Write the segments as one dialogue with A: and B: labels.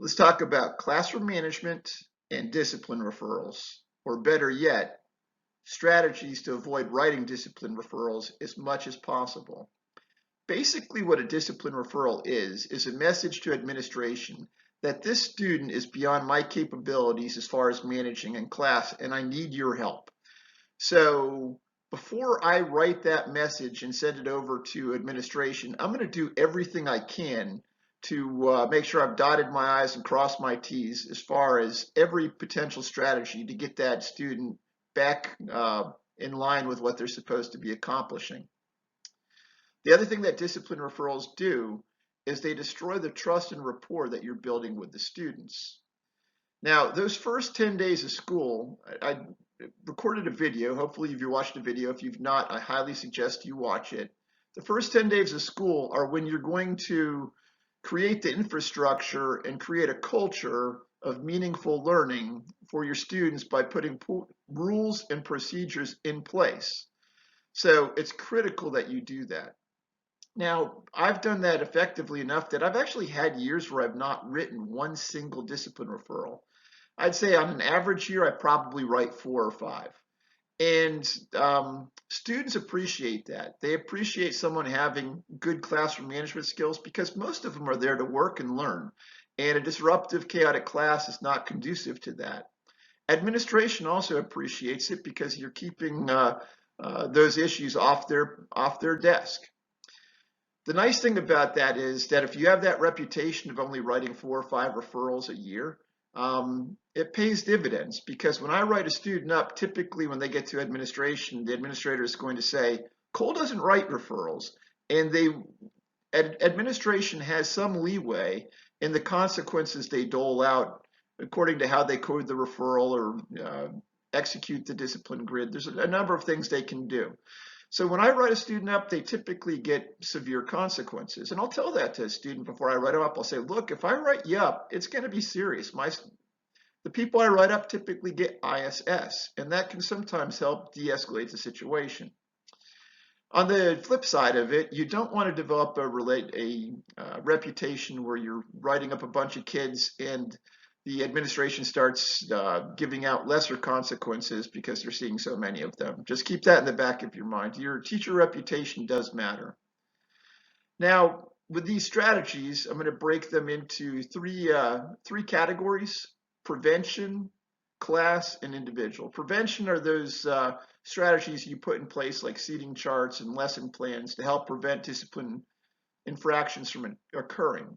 A: Let's talk about classroom management and discipline referrals, or better yet, strategies to avoid writing discipline referrals as much as possible. Basically, what a discipline referral is a message to administration that this student is beyond my capabilities as far as managing in class, and I need your help. So before I write that message and send it over to administration, I'm going to do everything I can to make sure I've dotted my I's and crossed my T's as far as every potential strategy to get that student back in line with what they're supposed to be accomplishing. The other thing that discipline referrals do is they destroy the trust and rapport that you're building with the students. Now, those first 10 days of school, I recorded a video. Hopefully you've watched the video. If you've not, I highly suggest you watch it. The first 10 days of school are when you're going to create the infrastructure and create a culture of meaningful learning for your students by putting rules and procedures in place. So it's critical that you do that. Now, I've done that effectively enough that I've actually had years where I've not written one single discipline referral. I'd say on an average year, I probably write 4 or 5. And students appreciate that. They appreciate someone having good classroom management skills because most of them are there to work and learn. And a disruptive, chaotic class is not conducive to that. Administration also appreciates it because you're keeping those issues off their desk. The nice thing about that is that if you have that reputation of only writing 4 or 5 referrals a year, it pays dividends because when I write a student up, typically when they get to administration, the administrator is going to say, Cole doesn't write referrals, and administration has some leeway in the consequences they dole out according to how they code the referral or execute the discipline grid. There's a number of things they can do. So when I write a student up, they typically get severe consequences. And I'll tell that to a student before I write them up. I'll say, look, if I write you up, it's going to be serious. The people I write up typically get ISS, and that can sometimes help de-escalate the situation. On the flip side of it, you don't want to develop a reputation where you're writing up a bunch of kids and the administration starts giving out lesser consequences because they're seeing so many of them. Just keep that in the back of your mind. Your teacher reputation does matter. Now, with these strategies, I'm going to break them into three categories: prevention, class, and individual. Prevention are those strategies you put in place like seating charts and lesson plans to help prevent discipline infractions from occurring.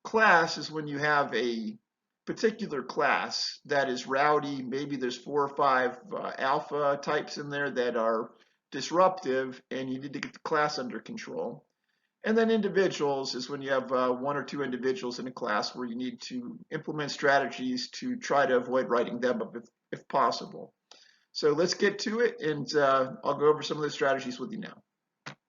A: Class is when you have a particular class that is rowdy. Maybe there's 4 or 5 alpha types in there that are disruptive and you need to get the class under control. And then individuals is when you have 1 or 2 individuals in a class where you need to implement strategies to try to avoid writing them up if possible. So let's get to it, and I'll go over some of the strategies with you now.